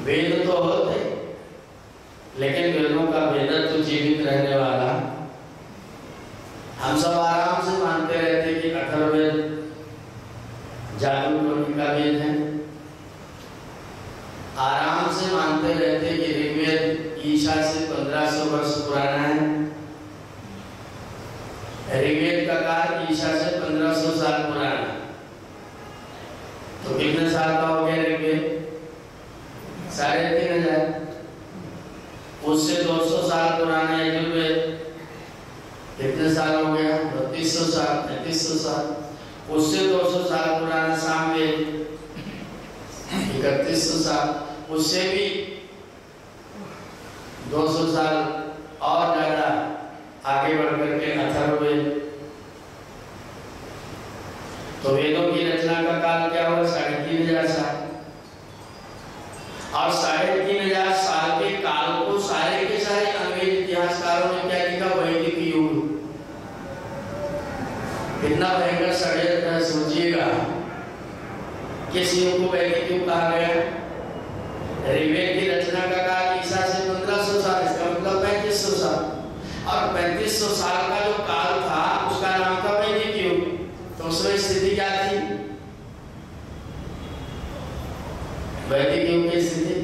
वेद तो होते, लेकिन वेदों का वेदत्व जीवित रहने वाला हम सब आराम से मानते रहते कि अथर्ववेद जागरूक का वेद है, आराम से मानते रहते कि ऋग्वेद ईसा से 1500 वर्ष पुराना है। ऋग्वेद का काल ईसा से 1500 साल पुराना, तो कितने साल का हो गया ऋग्वेद? 3500। उससे 200 साल पुराना यजुर्वेद, कितने साल हो गया? 3200 साल, 3300 साल। उससे 200 साल पुराना सामवेद, 3100 साल। उससे भी 200 साल और ज्यादा आगे बढ़ करके अथर्ववेद। तो वेदों की रचना का काल क्या हुआ? 3500 साल। और 3500 साल के काल को सारे के सारे अंग्रेज इतिहासकारों ने क्या लिखा? वैदिक युग। कितना भयंकर षड्यंत्र है, सोचिएगा। किस युग को वैदिक युग कहा गया? ऋग्वेद की रचना का काल ईसा से 1500 साल, इसका मतलब 3500 साल। और 3500 साल का जो काल था उसका नाम था वैदिक युग। तो उसमें स्थिति क्या थी? वैदिक युग की स्थिति,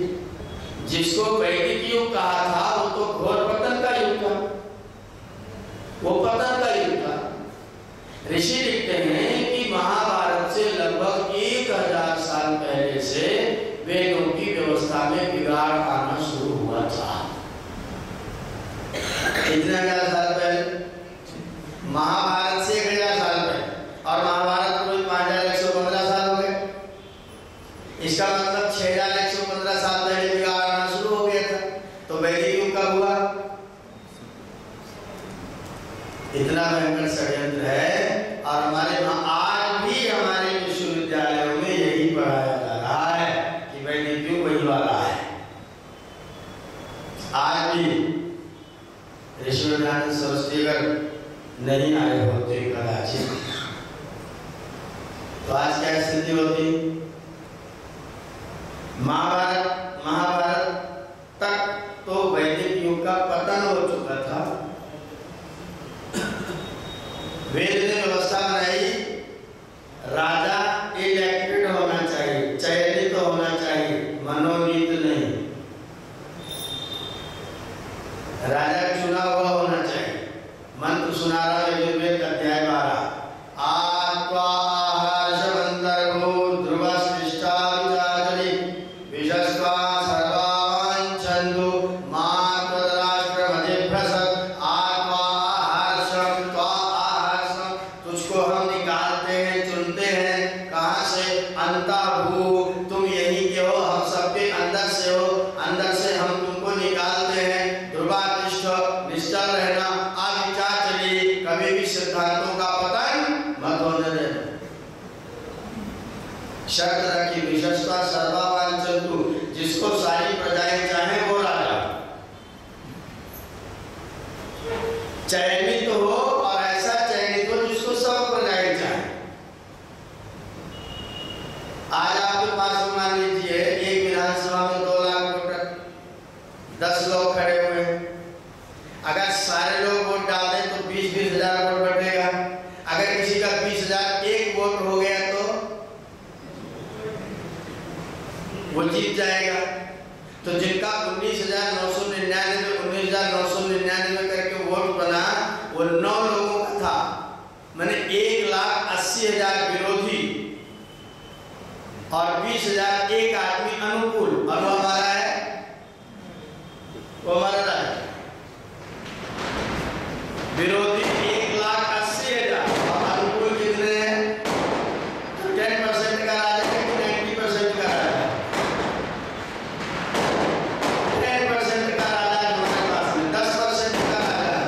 जिसको वैदिक युग कहा था वो तो घोर पतन का युग था, वो पतन का युग था। ऋषि लिखते हैं कि महाभारत से लगभग 1000 साल पहले से वेदों की व्यवस्था में बिगाड़ आना शुरू हुआ था। कितने हजार साल पहले? महाभारत से 1000 साल पहले, और महाभारत को 5115 साल हो गए। इसका मतलब 6115 साल पहले बिगाड़ आना शुरू हो गया था। तो वैदिक युग कब हुआ? इतना भयंकर षड्यंत्र है। और हमारे आज भी हमारे विश्वविद्यालयों में यही पढ़ाया जा रहा है कि वैदिक युग वही वाला है। आज भी ऋषिवरदान सरस्वती अगर नहीं आए होते कदाचित, तो आज क्या स्थिति होती? महाभारत तक तो वैदिक युग का पतन हो चुका था। वेद ने व्यवस्था बनाई, राजा इलेक्टेड होना चाहिए, चयनित तो होना चाहिए, मनोनीत नहीं। राजा चुना हुआ होना चाहिए। मंत्र सुना रहा है यजुर्वेद अध्याय 12। शर्त रखी विशेषता सर्वावांछन्तु, जिसको सारी प्रजाएं चाहें वो राजा चयनित हो, और ऐसा चयनित हो जिसको सब प्रजाएं चाहें। आज आपके पास मान लीजिए एक विधानसभा में 2 लाख वोटर, 10 लोग खड़े हुए हैं। अगर सारे लोग वोट डाल दें तो 20-20 हजार वोट बढ़ेगा। अगर किसी का 20,001 वोट हो गया तो वो जीत जाएगा। तो जिनका 19,999 करके वोट बना, वो 9 लोगों का था, मैंने 1,80,000 विरोधी और 20,001 आदमी अनुकूल। और वो हमारा है, वो हमारा राजा। विरोधी 1,80,000 और अनुकूल कितने हैं? 10% का राजा है कि 90% का राजा? 10% का राजा है हमारे पास में, 10% का राजा है।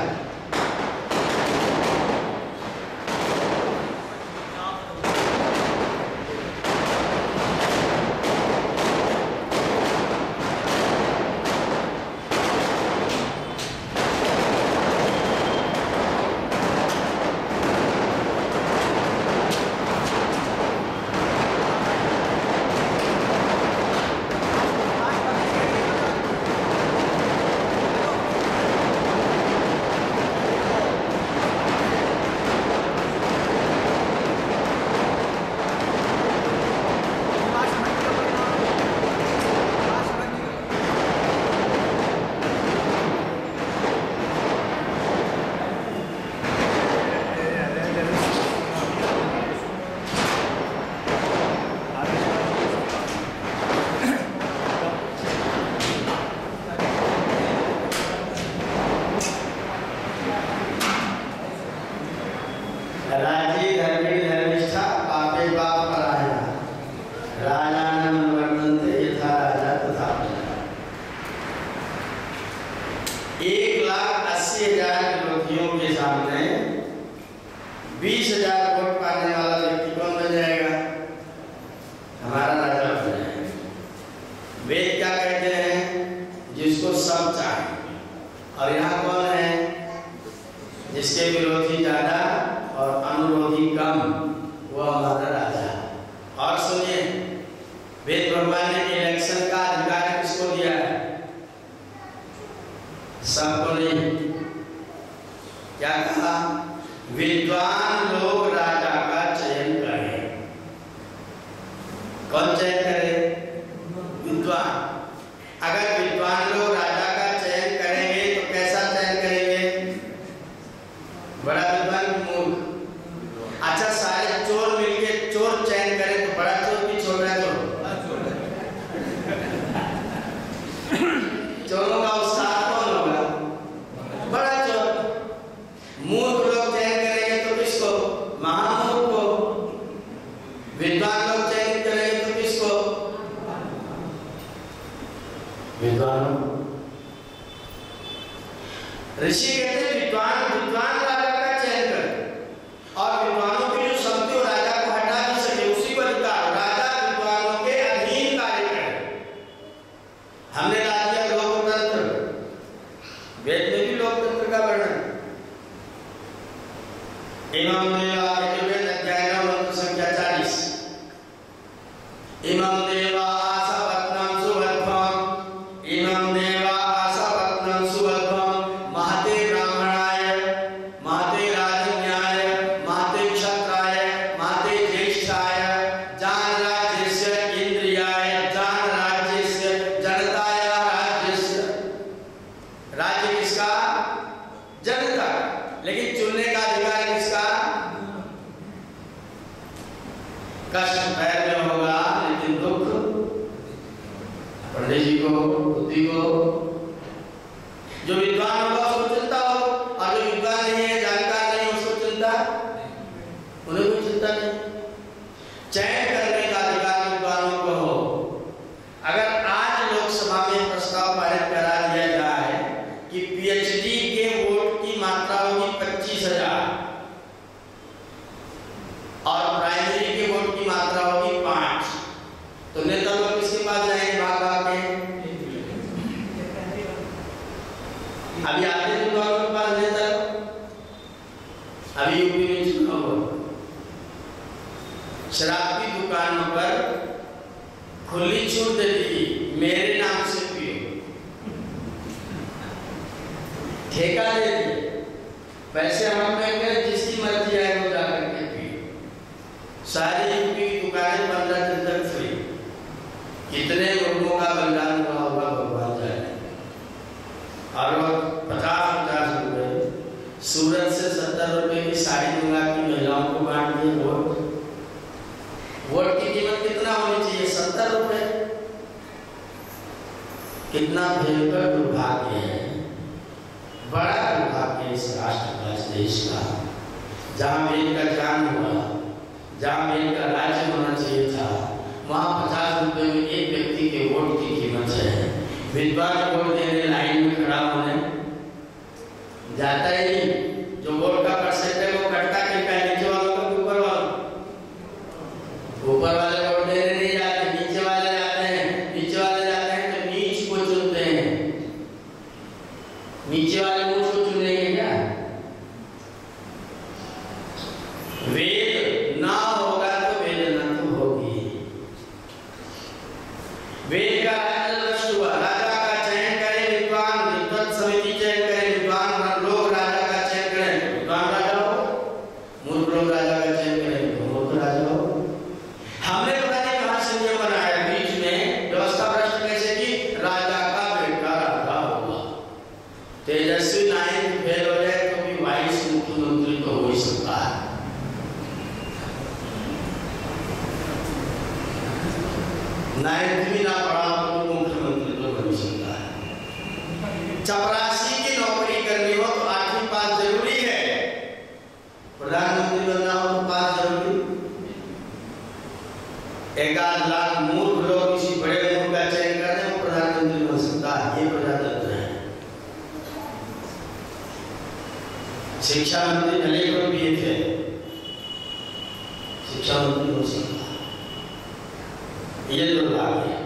क्या कहते हैं? जिसको सब चाहिए। और यहाँ कौन है? जिसके विरोधी ज्यादा और अनुरोधी कम, वो हमारा राजा। और सुनिए, वेद भगवान ने इलेक्शन का अधिकार किसको दिया है? सबको नहीं। क्या कहा? विद्वान लोग राजा का चयन करें। कौन चयन करे? विद्वान। अगर विद्वान लोग राजा का चयन करेंगे तो कैसा चयन करेंगे? बड़ा विद्वान मूर्ख। अच्छा, सारे चोर मिलके चोर चयन करें तो बड़ा चोर की छोटा चोर? चोरों का उस्ताद कौन होगा? बड़ा चोर। मूर्ख लोग चयन करेंगे तो किसको? महामूर्ख को। विद्वान लोग चयन करेंगे तो किसको? विद्वान। ऋषि कहते हैं विद्वान राजा का चयन करे और विद्वानों की जो शक्ति हो राजा को हटा नहीं सके, उसी को अधिकार। राजा विद्वानों के अधीन कार्य करे। हमने राज्य लोकतंत्र, वेद में भी लोकतंत्र का वर्णन। इमाम देवा यजुर्वेद अध्याय 9 मंत्र संख्या 40। इमाम देवा आसावत्नम सुवध्वम, इमाम देवा आसावत्नम सुवध्वम, महते ब्राह्मणाय, महते राजन्याय, महते क्षत्राय, महते ज्येष्ठाय, जान राज्यस्य इंद्रियाय, जान राज्यस्य जनताय राज्यस्य। राज्य किसका? जनता। लेकिन चुनने का अधिकार किसका? कष्ट पैर में होगा लेकिन दुख पंडित जी को, बुद्धि को। जो विद्वान होगा उसको चिंता हो, और जो विद्वान नहीं है, जानकार नहीं, उसको चिंता, उन्हें कोई चिंता नहीं। चयन करने का अधिकार विद्वानों को हो। अगर आज लोकसभा में प्रस्ताव पारित करा दिया जाए कि पीएचडी के वोट की मात्रा होगी 25,000 और प्राइमरी के वोट की मात्रा होगी 5, तो नेता लोग किसके पास जाएंगे? भाग भाग के। अभी आते हैं विद्वानों के पास नेता। अभी यूपी में चुनाव हुआ, शराब की दुकानों पर खुली छूट दे दी, मेरे नाम से पियो। ठेका दे दिए, पैसे हम कहेंगे, जिसकी मर्जी आए वो जाकर के पियो। सारी यूपी की दुकानें 15 दिन तक फ्री। कितने लोगों का बलिदान हुआ होगा भगवान जाने। और 50-50 रुपए सूरत से 70 रुपए की साड़ी मंगा की महिलाओं को बांट दिए। वोट की कीमत कितना होनी चाहिए? 70 रुपए। कितना भयंकर दुर्भाग्य है, बड़ा दुर्भाग्य इस राष्ट्र का, इस देश का। जहाँ वेद का ज्ञान हुआ, जहाँ वेद का राज्य होना चाहिए था, वहाँ 50 रुपए में एक व्यक्ति के वोट की कीमत है। विद्वान वोट देने लाइन में खड़ा होने जाता ही नहीं। जो वोट का परसेंट है वो कटता किसका? नीचे वालों का, ऊपर वालों? ऊपर वाले वोट देने नहीं जाते, नीचे वाले जाते हैं। नीचे वाले जाते हैं तो नीच को चुनते हैं। नीचे वाले ऊंच को चुनेंगे क्या? वेद ना होगा तो वेदना तो होगी। वेद का राज्य नष्ट हुआ। राजा का चयन करें विद्वान, विद्वत समिति चयन करे विद्वान लोग, राजा का चयन करें विद्वान राजा हो। मूर्ख लोग राजा का चयन करें तो मूर्ख राजा हो। हमने पता नहीं कहां से नियम बनाया, बीच में व्यवस्था भ्रष्ट कैसे की? राजा का बेटा राजा होगा। तेजस्वी नायक फेल हो जाए तो भी वाइस मुख्यमंत्री तो हो ही सकता है। नायक भी ना पढ़ा तो मुख्यमंत्री तो बन सकता है। चपरासी की नौकरी करनी हो तो 8वीं पास जरूरी है। प्रधानमंत्री बनना हो तो पास जरूरी। 1 लाख मूर्ख लोग किसी बड़े मूर्ख का चयन कर दें, वो प्रधानमंत्री बन सकता है। ये प्रजातंत्र है। शिक्षा मंत्री भले कोई भी थे, शिक्षा मंत्री हो सकता है। ये दुर्भाग्य है।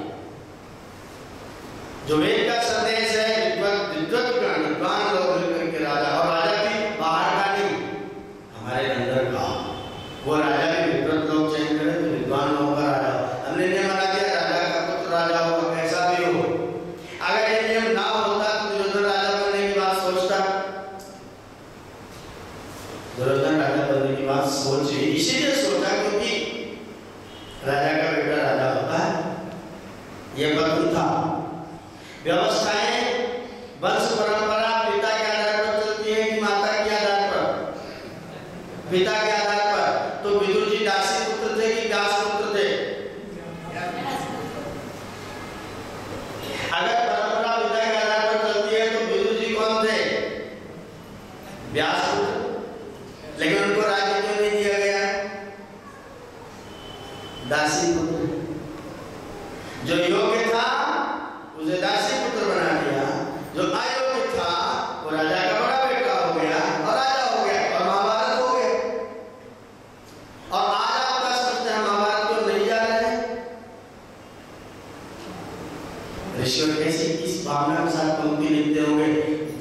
जो वेद का संदेश है विद्वान लोग मिलकर के राजा, और राजा भी बाहर का नहीं, हमारे अंदर का, वो राजा भी विद्वत लोग चयन करें तो विद्वान लोगों का राजा। हमने नियम बना दिया राजा का पुत्र राजा होगा, कैसा भी हो। अगर ये नियम ना होता तो दुर्योधन राजा बनने की बात सोचता, दुर्योधन राजा बनने की बात सोची, इसीलिए सोचा क्योंकि राजा का बेटा राजा होता है, ये बंधु था। व्यवस्थाएं वंश परंपरा पिता के आधार पर चलती है कि माता के आधार पर? पिता के आधार पर। तो विदुर जी दासी पुत्र थे कि व्यास पुत्र थे? अगर परंपरा पिता के आधार पर चलती है तो विदुर जी कौन थे? व्यास पुत्र। लेकिन उनको राज्य क्यों नहीं दिया गया? दासी पुत्र। जो योग्य था उसे दासी पुत्र बना दिया, जो अयोग्य था वो राजा का बड़ा बेटा हो गया और राजा हो गया और महाभारत हो गया। और आज आप क्या समझते हैं महाभारत क्यों नहीं जा रहे हैं? ऋषियों कैसे किस भावना के साथ पंक्ति लिखते होंगे,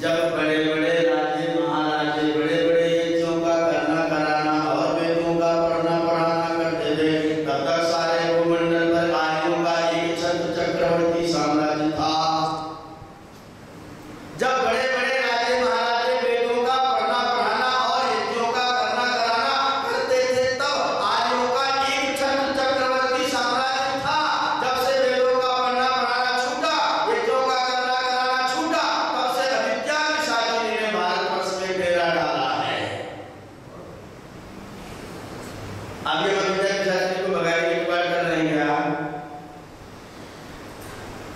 जब बड़े बड़े राजे महाराजे बड़े बड़े यज्ञों का करना कराना और वेदों का पढ़ना पढ़ाना करते थे, तब तक सारे भूमंडल पर आर्यों का एक छत्र चक्रवर्ती साम्राज्य था। जब बड़े बड़े राजे महाराजे वेदों का पढ़ना पढ़ाना और यज्ञों का करना कराना करते थे, तब आर्यों का एक छत्र चक्रवर्ती साम्राज्य था। जब से वेदों का पढ़ना पढ़ाना छूटा, यज्ञों का करना कराना छूटा, तब से अविद्या की शाकिनी ने भारतवर्ष में डेरा डाला है। अब ये अविद्या की शाकिनी को भगाने की बात कर रहे हैं क्या?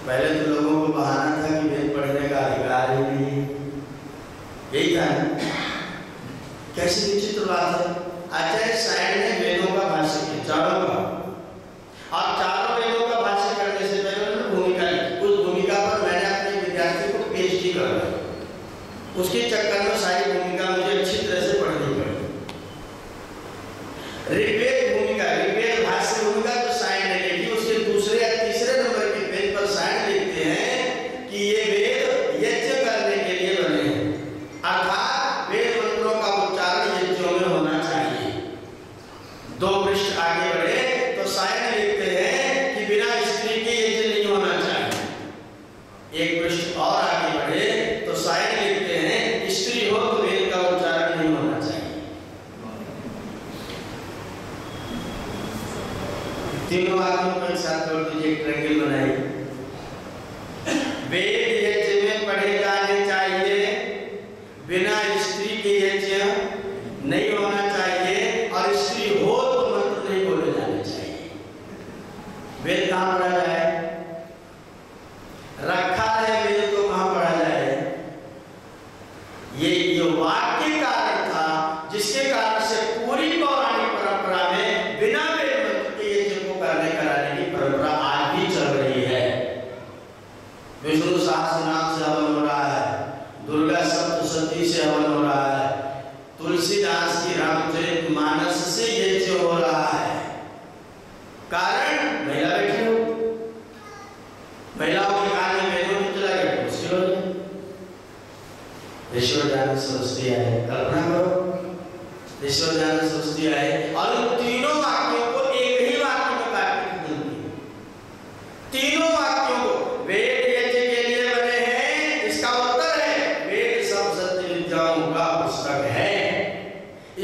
पहले तो लोगों को बहाना था कि वेद पढ़ने का अधिकार ही नहीं, यही था ना? कैसी विचित्र बात है। आचार्य सायण ने वेदों का भाष्य किया, चारों का, और चारों वेदों का भाष्य करने से पहले उन्होंने भूमिका लिखी। उस भूमिका पर मैंने अपने विद्यार्थी को PhD करवाया, उसके चक्कर में सारी भूमिका मुझे अच्छी तरह से पढ़नी पड़ी। ऋग्वेद भूमिका, ऋग्वेद भाष्य भूमिका जो सायण ने लिखी, उसके दूसरे या तीसरे नंबर के पेज पर सायण लिखते हैं कि ये वेद यज्ञ करने के लिए बने हैं, अर्थात वेद मंत्रों का उच्चारण यज्ञों में होना चाहिए। 2 पृष्ठ आगे बढ़े तो सायण लिखते हैं कि बिना स्त्री के यज्ञ नहीं होना चाहिए। 1 पृष्ठ और आगे बढ़े तो सायण लिखते हैं स्त्री हो तो वेद का उच्चारण नहीं होना चाहिए। तीनों आदमियों को एक साथ जोड़ दीजिए, एक ट्रायंगल बनाइए। वेद यज्ञ में पढ़े जाने चाहिए, बिना स्त्री के यज्ञ नहीं होना चाहिए, और स्त्री हो तो मंत्र नहीं बोले जाने चाहिए। वेद कहाँ पढ़ा जाए? रखा है वेद को कहाँ पढ़ा जाए? ये वाक्य कारण था जिसके कारण से पूरी पौराणिक परंपरा में बिना वेद मंत्र के यज्ञ को करने कराने की परंपरा आज भी चल रही है। विष्णु सहस्रनाम से हवन हो रहा है, दुर्गा सप्तशती से हवन हो रहा है, तुलसीदास की रामचरितमानस से यज्ञ हो रहा है। कारण महिला बैठी हो, महिलाओं के कान में वेदों की चला गया, उसकी वजह ईश्वर ज्ञान सरस्वती आए। कल्पना करो ईश्वर ज्ञान सरस्वती आए और उन तीनों वाक्यों को एक ही वाक्य में काटने की, तीनों वाक्यों को वेद यज्ञ के लिए बने हैं, इसका उत्तर है वेद सब सत्य विद्याओं का पुस्तक है।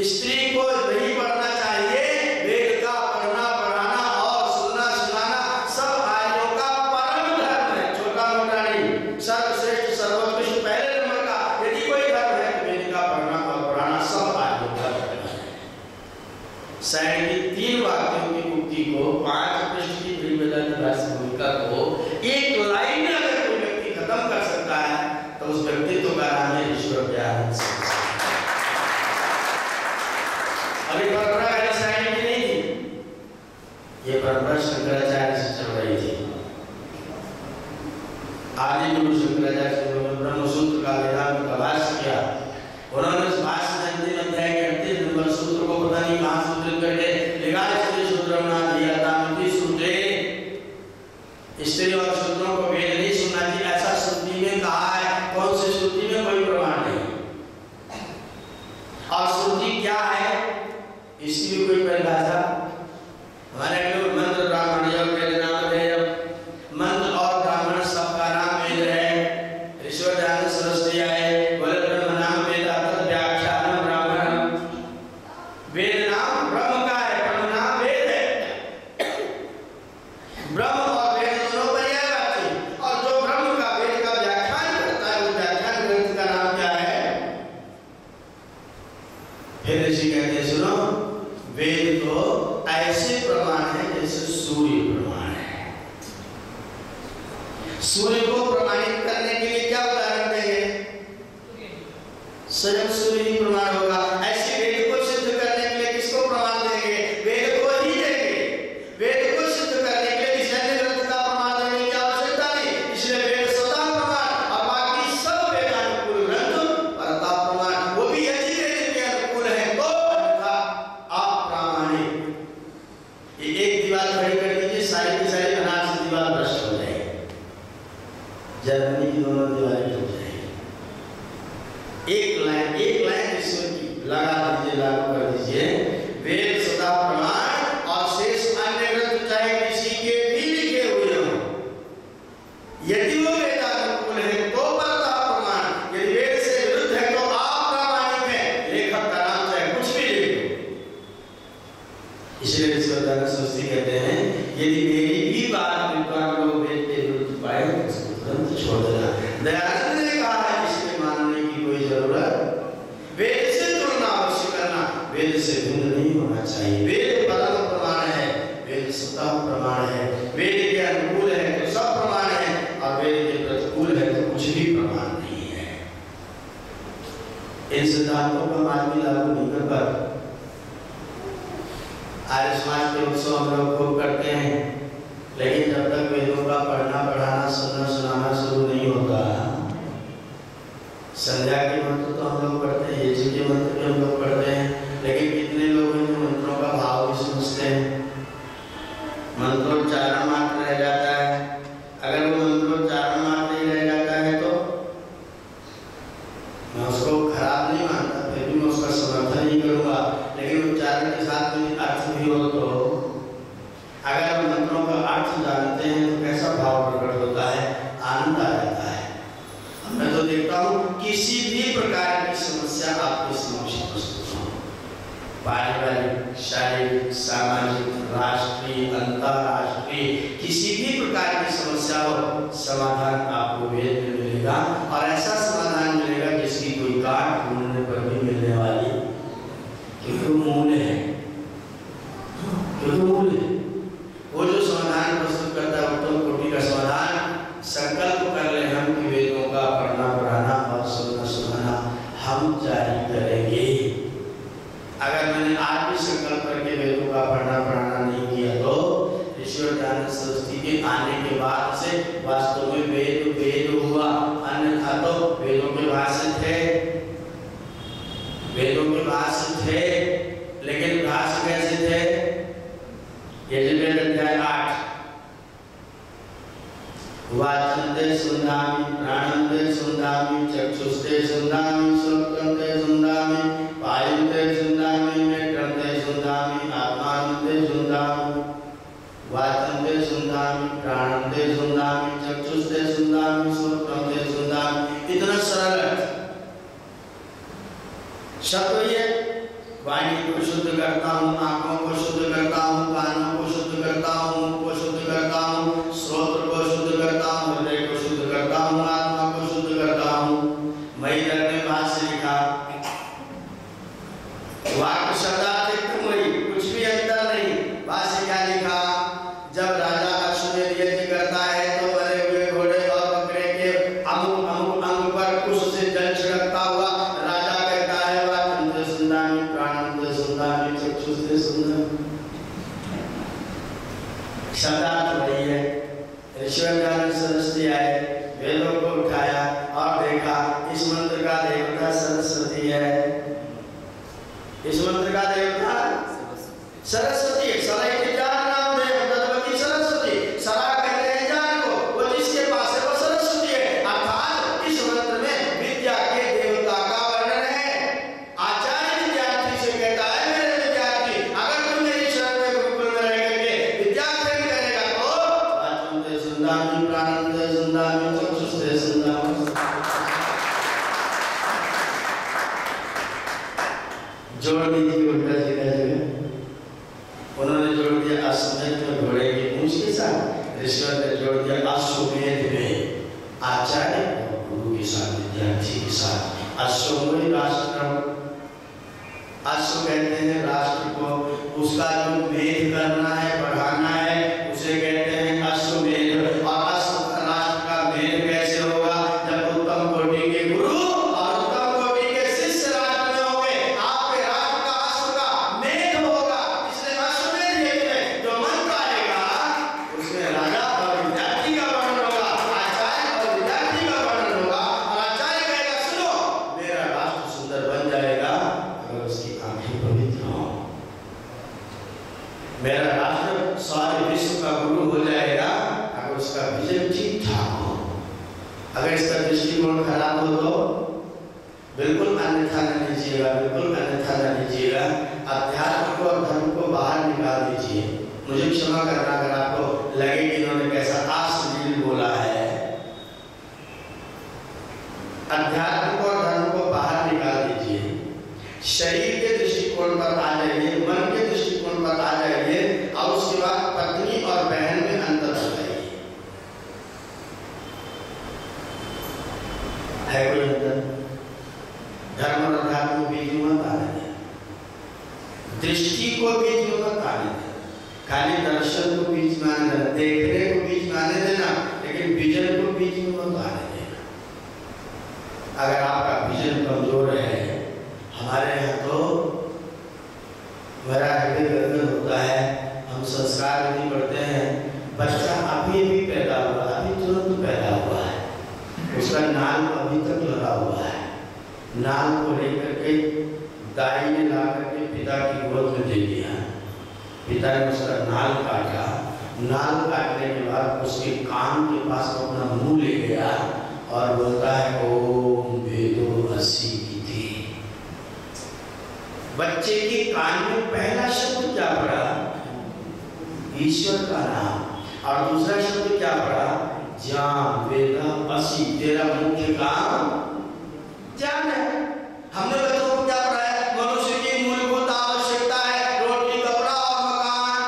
स्त्री को नहीं पढ़ना चाहिए, वेद का पढ़ना पढ़ाना और सुनना सुनाना सब आर्यों का परम धर्म है, छोटा मोटा नहीं, सर्वश्रेष्ठ सर्वोत्कृष्ट पहले नंबर का यदि कोई धर्म है तो वेद का पढ़ना और पढ़ाना सब आर्यों का धर्म है। सायण की 3 वाक्यों की उक्ति को 5 पृष्ठ की वेदांत भाष्य भूमिका को एक लाइन में अगर कोई व्यक्ति खत्म कर सकता है तो उस व्यक्तित्व का नाम है ईश्वर ज्ञान। अभी परंपरा पहले सायण की नहीं थी, ये परंपरा शंकराचार्य से चल रही थी। आदि गुरु शंकराचार्य ने ब्रह्मसूत्र का वेदांत का भाष्य किया। उन्होंने इस भाष्य के अंतिम अध्याय के 38 नंबर सूत्र को पता नहीं कहां सूत्रित करके लिखा, सूत्रम ना दिया था सूत्रे, स्त्री और शूद्रों को वेद नहीं सुनना चाहिए, ऐसा फिर ऋषि कहते हैं सुनो, वेद तो ऐसे प्रमाण है जैसे सूर्य प्रमाण है। सूर्य को प्रमाणित करने के लिए क्या उदाहरण देंगे? स्वयं सूर्य ही प्रमाण होगा। ऐसे वेद को सिद्ध करने के लिए किसको प्रमाण देंगे? वेद को ही देंगे। वेद को सिद्ध करने के लिए किसी अन्य ग्रंथ का प्रमाण देने की आवश्यकता नहीं। इसलिए वेद स्वतः प्रमाण और बाकी सब वेदानुकूल ग्रंथ परता प्रमाण, वो भी यदि वेद के अनुकूल है तो अन्यथा अप्रामाणिक। ये एक दीवार खड़ी कर दीजिए, सारी की सारी अनाज से दीवार भ्रष्ट हो जाएगी। जर्मनी की दोनों दीवारें टूट जाएंगी। एक लाइन ईश्वर की लगा दीजिए, लागू कर दीजिए, वेद स्वतः प्रमाण और शेष अन्य ग्रंथ चाहे किसी के भी लिखे हुए हों, यदि वो वेदानुकूल है तो परता प्रमाण, यदि वेद से विरुद्ध है तो अप्रामाणिक है। लेखक का नाम चाहे कुछ भी लिख दो। इसलिए ईश्वरदास सरस्वती कहते हैं, यदि मेरी भी बात विद्वान लोग वेद के विरुद्ध पाए तो ग्रंथ छोड़ देना। दयानंद ने कहा है इसमें मानने की कोई जरूरत, वेद से तुलना अवश्य करना, वेद से भिन्न नहीं होना चाहिए। वेद परम प्रमाण है, वेद स्वतः प्रमाण है, वेद के अनुकूल है तो सब प्रमाण है, और वेद के प्रतिकूल है तो कुछ भी प्रमाण नहीं है। इन सिद्धांतों को हम आदमी लागू नहीं कर पाते। आर्य समाज के उत्सव हम लोग खूब करते हैं, लेकिन जब तक वेदों का पढ़ना पढ़ाना सुनना सुनाना शुरू नहीं होता, संध्या के मंत्र तो हम लोग पढ़ते हैं, यज्ञ के मंत्र भी हम लोग पढ़ते हैं, लेकिन कितने लोग हैं जो मंत्रों का भाव भी समझते हैं। मंत्रोच्चारण मात्र रह जाता है। अगर वो मंत्रोच्चारण मात्र ही रह जाता है तो मैं उसको खराब नहीं मानता, फिर भी मैं उसका समर्थन नहीं करूँगा, लेकिन उच्चारण के साथ में अर्थ भी हो तो अगर हम मंत्रों का अर्थ जानते हैं तो कैसा भाव प्रकट होता है, आनंद आ जाता है। मैं तो देखता हूँ किसी भी प्रकार की समस्या आपके समक्ष प्रस्तुत हो, पारिवारिक, शारीरिक, सामाजिक, राष्ट्रीय, अंतरराष्ट्रीय, किसी भी प्रकार की समस्या हो, समाधान आपको वेद में मिलेगा, और ऐसा समाधान मिलेगा जिसकी कोई काट ढूंढने पर भी मिलने वाली, क्योंकि मूल है, क्योंकि मूल है। वो जो समाधान प्रस्तुत करता है उत्तम कोटि का समाधान। संकल्प कर ले हम कि वेदों का पढ़ना पढ़ाना और सुनना सुनाना हम जारी करेंगे। अगर मैंने आज भी संकल्प करके वेदों का पढ़ना पढ़ाना नहीं किया तो ईश्वरदास सरस्वती के आने के बाद से वास्तव में वेद वेद हुआ, अन्यथा तो वेदों के भाष्य थे, वेदों के भाष्य थे, लेकिन भाष्य कैसे थे? यजुर्वेद अध्याय 8, वाचन्ते सुन्दामि, प्राणन्ते सुन्दामि, चक्षुस्ते सुन्दामि, श्रोत्रन्ते सुन्दामि, पायन्ते सुन्दामि, नेत्रन्ते सुन्दामि, आत्मानन्ते सुन्दामि, वाचन्ते सुन्दामि, प्राणन्ते सुन्दामि, चक्षुस्ते सुन्दामि, श्रोत्रन्ते सुन्दामि। इतना सरल है शब्द। ये वाणी को शुद्ध करता हूँ, आंखों को शुद्ध करता हूँ, कानों को शुद्ध करता हूँ, मुख को शुद्ध करता हूँ, श्रोत्र को शुद्ध करता हूँ, हृदय को शुद्ध करता हूँ, आत्मा को शुद्ध करता हूँ। मई ने भाष्य लिखा, वाक्य शब्दार्थ वही, कुछ भी अंतर नहीं। भाष्य क्या लिखा? जब राजा अश्वमेध यज्ञ करता है तो मरे हुए घोड़े और बकरे के अमुक अमुक अंग पर कुश से जल छिड़कता हुआ राजा कहता है, वाचन्ते सुन्दामि, प्राणन्ते सुन्दामि, चक्षुस्ते सुन्दामि। शब्दार्थ वही है। ईश्वरदास सरस्वती आए, वेदों को उठाया और देखा इस मंत्र का देवता सरस्वती है। इस मंत्र का देवता सरस्वती है। सराय के चार नाम है, भगवती सरस्वती। सरा कहते हैं जान को, वो जिसके पास है वो सरस्वती है। अर्थात इस मंत्र में विद्या के देवता का वर्णन है। आचार्य विद्यार्थी से कहता है, मेरे विद्यार्थी अगर तुम मेरी शरण में गुरुकुल में रह करके विद्याध्ययन करेगा तो वाचन्ते सुन्दामि, प्राणन्ते सुन्दामि, चक्षुस्ते सुन्दामि। जोड़ दीजिए उल्टा सीधा जगह। उन्होंने जोड़ दिया अश्वमेध में घोड़े की पूंछ के साथ, ऋषियों ने जोड़ दिया अश्वमेध में आचार्य और गुरु के साथ, विद्यार्थी के साथ। अश्वमेध राष्ट्र, अश्व अगर इसका दृष्टिकोण खराब हो तो बिल्कुल अन्यथा न लीजिएगा, बिल्कुल अन्यथा न लीजिएगा। अध्यात्म को और धर्म को बाहर निकाल दीजिए। मुझे क्षमा करना अगर आपको लगे कि इन्होंने कैसा अश्लील बोला है। अध्यात्म को और धर्म को बाहर निकाल दीजिए। शरीर के दृष्टिकोण पर आ जाइए, मन के दृष्टिकोण पर आ जाइए और उसके बाद पत्नी और बहन में अंतर बताइए। है कोई अंतर? धर्म और अध्यात्म को बीच में मत आने दें, दृष्टि को बीच में मत आने दें, खाली दर्शन को बीच में आने देना, देखने को बीच में आने देना, लेकिन विजन को बीच में मत आने देना। अगर आपका विजन कमजोर है, हमारे यहाँ तो मेरा हृदय गदगद होता है, हम संस्कार विधि पढ़ते हैं। बच्चा अभी अभी पैदा हुआ, अभी तुरंत पैदा हुआ है, उसका नाल अभी तक लगा हुआ है। नाल को लेकर के दाई ने ला करके पिता की गोद में दे दिया। पिता ने उसका नाल काटा। नाल काटने के बाद उसके कान के पास अपना मुंह ले गया और बोलता है ओम वेदो असी इति। बच्चे के कान में पहला शब्द क्या पड़ा? ईश्वर का नाम। और दूसरा शब्द क्या पड़ा? ज्ञान। वेदा असी, तेरा मुख्य काम ज्ञान है। हमने बच्चों को क्या पढ़ाया? मनुष्य की मूलभूत आवश्यकता है रोटी, कपड़ा और मकान।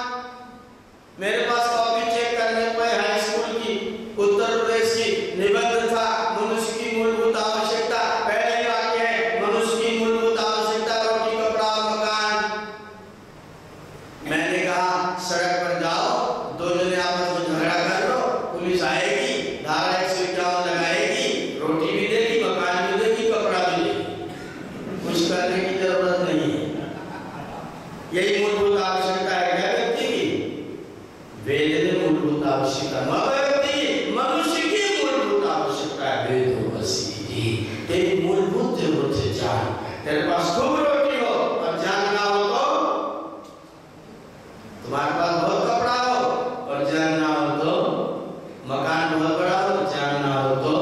मेरे पास कॉपी चेक करने पर हाई स्कूल की उत्तर प्रदेश की निबंध था, मनुष्य की मूलभूत आवश्यकता। पहला ही वाक्य है मनुष्य की मूलभूत आवश्यकता रोटी, कपड़ा और मकान। मैंने कहा सड़क पर जाओ, दो जने आपस में झगड़ा कर लो, पुलिस आएगी, धारा 151 लगाएगी, रोटी भी देगी, मकान भी देगी, कपड़ा भी देगी, कुछ करने की जरूरत नहीं है। यही मूलभूत आवश्यकता है क्या व्यक्ति की? वेद ने मूलभूत आवश्यकता, मनुष्य की मूलभूत आवश्यकता है वेदो असी। तेरी मूलभूत जरूरत है जान। तेरे पास खूब रोटी हो और जान ना हो तो, तुम्हारे पास बहुत कपड़ा हो और जान ना हो तो, मकान बहुत बड़ा हो, जान ना हो तो,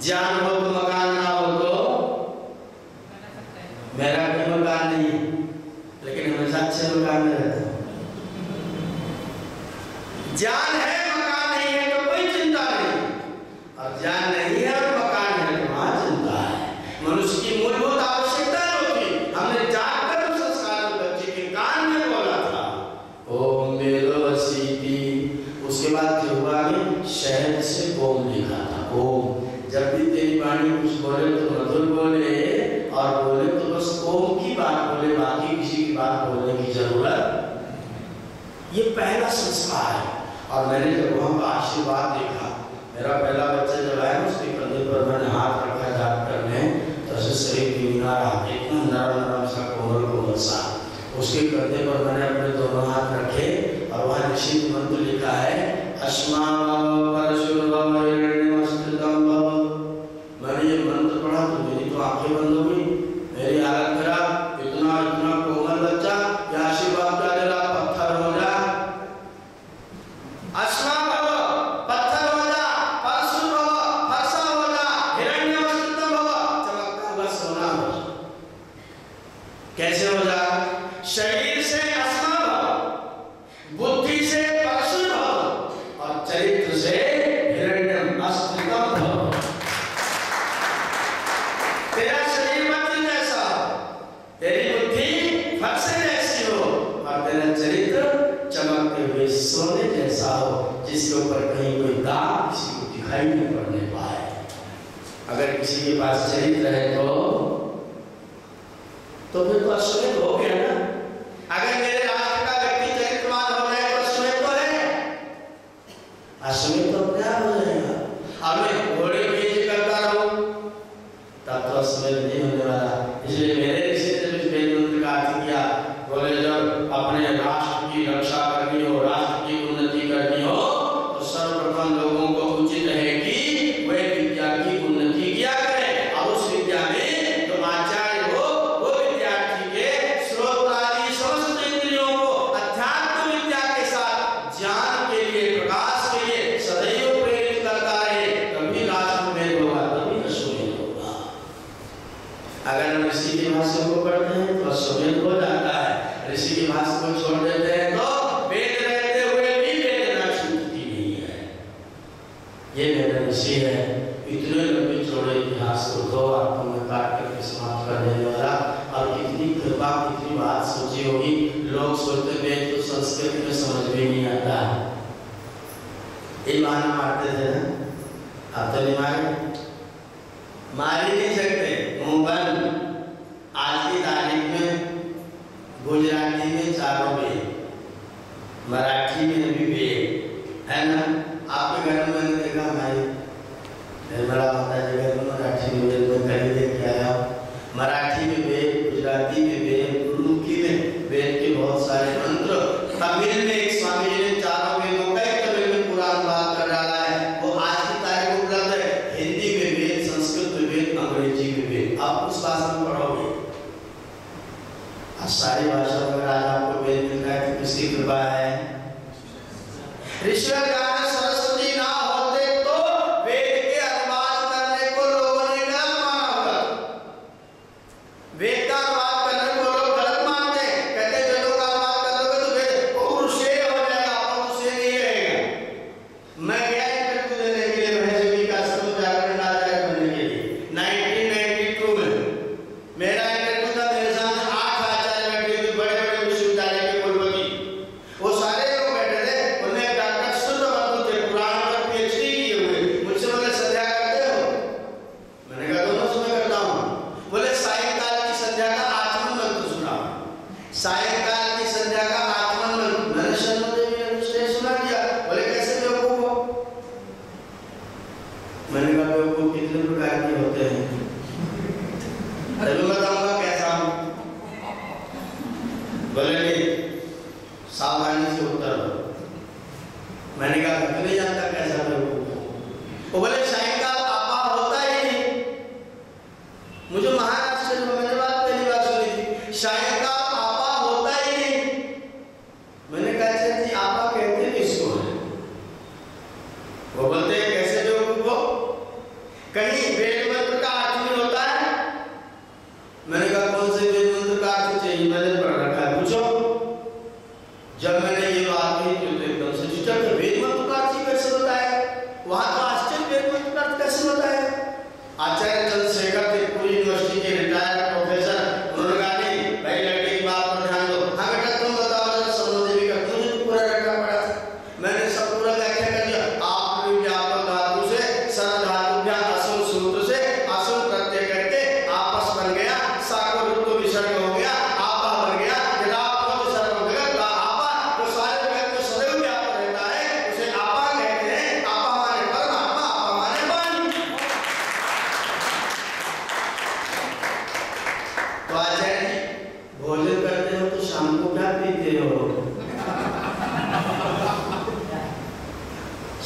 जान हो तो मकान ना हो तो। मेरा कोई मकान नहीं लेकिन हमेशा अच्छे मकान में रहता हूं। जान है मकान नहीं है तो कोई चिंता नहीं, और जान नहीं है और मकान है तो वहां चिंता है। मनुष्य की मूलभूत आवश्यकता होती, हमने जानकर उस संस्कार में बच्चे के कान में बोला था ओम वेदो असी इति। उसके बाद जिह्वा में शहद से ओम लिखा था। ओम, जब भी तेरी वाणी कुछ बोले तो मधुर बोले, और बोले तो बस ओम की बात बोले, बाकी किसी की बात बोलने की जरूरत। ये पहला संस्कार है। और मैंने जब वहां का आशीर्वाद देखा, मेरा पहला बच्चा जब आया उसके कंधे पर मैंने हाथ रखा जाप करने, तो ऐसे शरीर की मीनार आते, इतना नरम नरम सा, कोमल कोमल सा, उसके कंधे पर मैंने अपने दोनों हाथ रखे और वहाँ निश्चित मंत्र लिखा है अस्माभव परशुर्भव हिरण्यमस्कृतं भव। मैंने ये मंत्र पढ़ा तो मेरी तो आंखें बंद हो गई, मेरी हालत खराब। इतना इतना कोमल बच्चा क्या आशीर्वाद क्या दे रहा? पत्थर हो जा, अस्माभव पत्थर हो जा, परशुर्भव फरसा हो जा, हिरण्यमस्कृतं भव चमकता हुआ सोना हो जा। कैसे हो जा? शरीर से अस्माभव, बुद्धि से परशुर्भव और चरित्र से हिरण्यमस्कृतं भव। तेरा शरीर वज्र जैसा हो, तेरी बुद्धि फरसे जैसी हो और तेरा चरित्र चमकते हुए सोने जैसा हो, जिसके ऊपर कहीं कोई दाग किसी को दिखाई नहीं पड़ने पाए। अगर किसी के पास चरित्र है तो फिर तो अश्वमेध हो गया ना। अगर मेरे राष्ट्र का व्यक्ति चरित्रवान हो जाए तो अश्वमेध तो है, अश्वमेध तो अपने आप हो जाएगा। और मैं घोड़े की करता रहूं तब तो अश्वमेध नहीं होने वाला। इसलिए मेरे ऋषि ने इस वेद मंत्र का अर्थ किया, बोले जब अपने राष्ट्र की रक्षा करनी हो, राष्ट्र की उन्नति करनी हो, तो सर्वप्रथम लोगों को उचित है कि वे विद्या की उन्नति किया करें। और उस विद्या में जो आचार्य हो वो विद्यार्थी के श्रोत आदि समस्त इंद्रियों को अध्यात्म विद्या के साथ ज्ञान के लिए, प्रकाश के लिए सदैव प्रेरित करता रहे। भाष्य को पढ़ते हैं तो अश्वमेध हो जाता है, ऋषि के भाष्य को छोड़ देते हैं तो वेद रहते हुए भी वेदना छूटती नहीं है। ये मेरा ऋषि है, इतने लंबे चौड़े इतिहास को दो आपको मैं काट करके समाप्त कर देने वाला। और कितनी कृपा, कितनी बात सोची होगी। लोग सोचते वेद तो संस्कृत में समझ में नहीं आता, ये बहाना मारते थे ना, अब तो नहीं मार ही नहीं सकते। मुंह बंद। आज की तारीख में गुजराती में चारों वेद, मराठी में भी वेद है ना। आपके घर में मैंने देखा, भाई निर्मला माता जी घर में मराठी में वेद में कहीं देख के आया। मराठी में वेद, गुजराती में वेद, उर्दू में वेद के बहुत सारे मंत्र। तमिल में एक स्वामी जी ने चारों वेदों का एक तमिल में पूरा अनुवाद कर डाला है, वो आज की तारीख में उपलब्ध है। हिंदी में वेद, संस्कृत में वेद, अंग्रेजी में वेद। आप उस भाषा में पढ़ोगे, आज सारी भाषा में आज आपको वेद मिल रहा है तो किसकी कृपा है? ऋषि सरस्वती ना होते तो वेद के अनुवाद करने को लोगों ने गलत माना होता। वेद का अनुवाद करने को लोग गलत मानते हैं, कहते वेदों का अनुवाद कर लोगे तो वेद पौरुषेय हो जाएगा, पौरुषेय नहीं रहेगा। मैं गया इंटरव्यू देने के लिए महर्षि का आश्रम जागरण आचार्य बनने के लिए 1992 में मेरा इंटरव्यू था। मेरे सामने 8 आचार्य बैठे थे, बड़े बड़े विश्वविद्यालय के कुलपति। वो सारे लोग बैठे थे, उन्हें डॉक्टर शुद्धबंधु थे, पुराण पर पीएचडी किए हुए। मुझसे बोले संध्या करते हो? मैंने कहा दोनों समय करता हूँ। बोले सायंकाल की संध्या का आचमन मंत्र सुनाओ। सायंकाल की संध्या का आचमन मंत्र मैंने शर्मा देवी ने सुना दिया। बोले कैसे बेवकूफ हो? मैंने कहा बेवकूफ कितने प्रकार के होते हैं, तभी बताऊंगा कैसा हूं। बोले नहीं, सावधानी से उत्तर दो। मैंने कहा मैं नहीं जानता कैसा बेवकूफ हूं। वो बोले सायंकाल आपा होता ही नहीं। मुझे महाराष्ट्र में मैंने बात पहली बार सुनी थी, सायंकाल आपा होता ही नहीं। मैंने कहा अच्छा जी आपा कहते किसको है? वो बोलते हैं कैसे बेवकूफ हो, कहीं वेद मंत्र का अर्थ नहीं होता है? मैंने कहा कौन से वेद मंत्र का अर्थ चाहिए, मैंने पढ़ रखा है, पूछो। जब मैंने ये बात कही तो एकदम से झिझक के वेद मंत्र का अर्थ कैसे बताया? वहां तो आश्चर्य, वेद मंत्र का अर्थ कैसे बताया? आचार्य चंद्रशेखर थे, पूरी यूनिवर्सिटी के रिटायर्ड प्रोफेसर। उन्होंने कहा नहीं भाई लड़के की बात पर ध्यान दो। हाँ बेटा तुम बताओ जरा समझ देवी का। मुझे तो पूरा रखना पड़ा था, मैंने सब पूरा व्याख्या कर दिया। आप व्यापक धातु से सर धातु क्या असुर सूत्र से असुर प्रत्यय करके आपस बन गया, साको रुत्तो विसर्ग हो गया, आपा बन गया। यदा आपा विसर्ग हो गया तो आपा जो सारे जगत में सदैव व्यापक रहता है उसे आपा कहते हैं। आपा माने परमात्मा, आपा माने वाणी। तो आचार्य जी भोजन करते हो तो शाम को क्या पीते हो?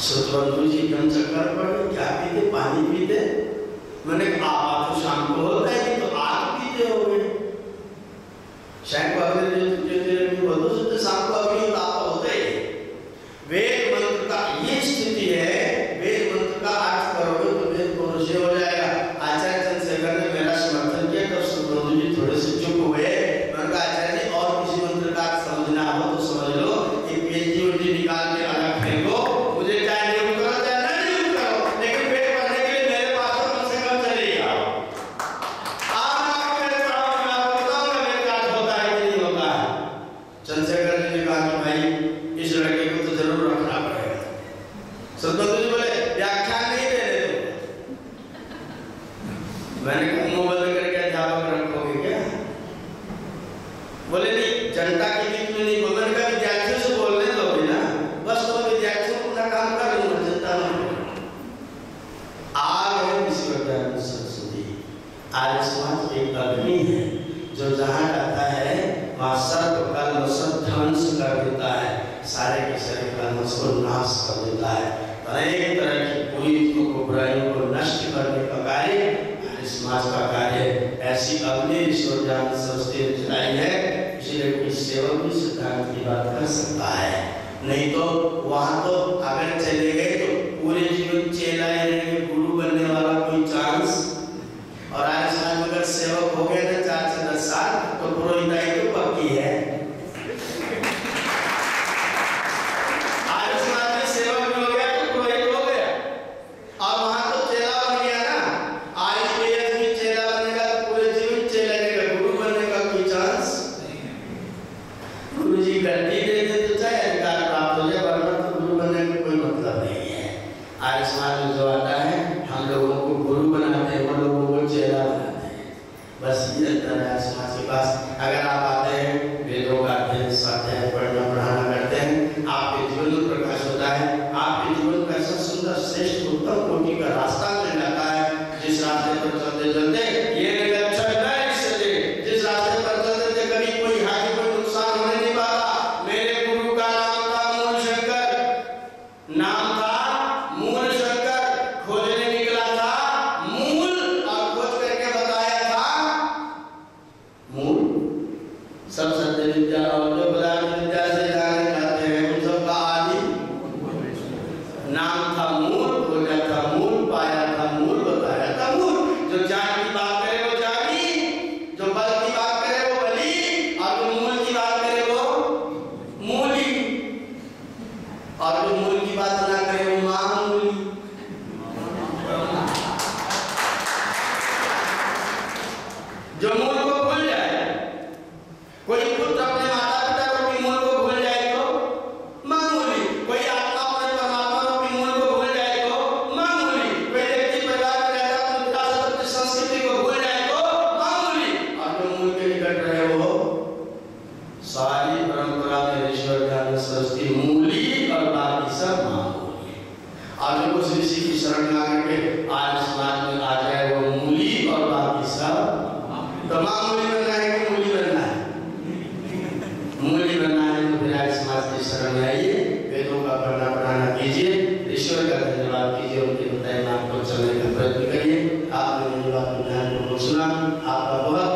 शुद्धबंधु जी एकदम चक्कर पड़े, क्या पीते? पानी पीते। मैंने कहा आपा तो शाम को होता है तो आग पीते होगे। शायद अगले दिन बोलो तो शाम को अभी आपा होता है। वेद मंत्र का ये स्थिति है, वेद मंत्र का अर्थ करोगे तो वेद पौरुषेय हो जाएगा। आचार्य चंद्रशेखर ने मेरा समर्थन किया तो शुद्धबंधु जी थोड़े से चुप हुए। मैंने कहा आचार्य जी और किसी मंत्र का अर्थ समझना हो तो समझ लो, ये पीएचडी निकाल के अलग फेंको। मुझे चाहे नियुक्त करो चाहे ना नियुक्त करो, लेकिन वेद पढ़ने के लिए मेरे पास तो कम से कम चले ही आओ। आप मेरे पढ़ाओ, मैं आपको बताऊंगा वेद का अर्थ होता है कि नहीं होता है। चंद्रशेखर जी ने कहा कि भाई इस लड़के को तो जरूर रखना पड़ेगा। शुद्धबंधु जी बोले व्याख्यान नहीं देने दो। मैंने कहा मुंह बंद करके अध्यापक रखोगे क्या? बोले नहीं, जनता के बीच में नहीं बोल। मैंने कहा विद्यार्थियों से बोलने दोगे ना, बस तो विद्यार्थियों को अपना काम कर लूंगा, जनता में आग है विश्वविद्यालय सरस्वती। आर्य समाज एक अग्नि है जो जहाँ जाता है वहाँ सर्व कर्म सब ध्वंस कर देता है, सारे के सारे कर्म को नाश कर देता है। अनेक तरह की बुराइयों को बुराइयों को नष्ट करने का कार्य आर्य समाज का कार्य है। ऐसी अग्नि विश्वविद्यालय सरस्वती ने चलाई है, इसलिए कोई सेवक भी सिद्धांत की बात कर सकता है। नहीं तो वहाँ तो अगर चले गए तो पूरे जीवन चेला ही रहेंगे, गुरु बनने वाला कोई चांस। और आर्य समाज में अगर सेवक हो गए ना 4 से 10 आता है, हम लोगों को गुरु बनाते हैं, वो लोगों को चेला बनाते हैं। बस ये अंतर है समाज के पास। अगर आप आते हैं, वेदों का अध्ययन स्वाध्याय पढ़ना पढ़ाना करते हैं, आपके जीवन में प्रकाश होता है, आपके जीवन का ऐसा सुंदर श्रेष्ठ उत्तम कोटि का रास्ता मिल जाता है। जिस रास्ते पर चलते चलते ये निरक्षर नहीं सके, जिस रास्ते पर चलते थे कभी कोई हानि कोई नुकसान होने नहीं पाता। मेरे गुरु का नाम था मूल शंकर, नाम था मूल शंकर। खोजने निकला था मूल और खोज करके बताया था मूल। सब सत्य विद्या और जो पदार्थ विद्या से जाने जाते हैं उन सब का आदि नाम था मूल, खोजा था मूल, पाया था मूल, बताया था मूल। जो ज्ञान की बात करे वो ज्ञानी, जो बल की बात करे वो बली, और जो मूल की बात करे वो मूली, और जो मूल की बात ना करे वो महामूली। जो मूल को भूल जाए, कोई पुत्र अपने माता पिता को भी मूल को भूल जाए तो मामूली, कोई आत्मा अपने परमात्मा को भी मूल को भूल जाए तो मामूली, कोई व्यक्ति परिवार में रहता अपनी विरासत अपनी संस्कृति को भूल जाए तो मामूली, और जो मूल के निकट रहे वो सारी परंपरा में ईश्वर ज्ञान सरस्वती मूली और बाकी सब मामूली। और जो कुछ ऋषि की शरण में आकर के आज समाज में आ जाए वो मूली और बाकी सब तो मामूली बनना है कि मूली बनना है? मूली बनना है तो फिर आज समाज की शरण में आइए, वेदों का पढ़ना पढ़ाना कीजिए, ईश्वर का धन्यवाद कीजिए, उनके बताए नाम पर चलने का प्रयत्न करिए। आपने मेरी बात को ध्यान पूर्वक सुना, आपका बहुत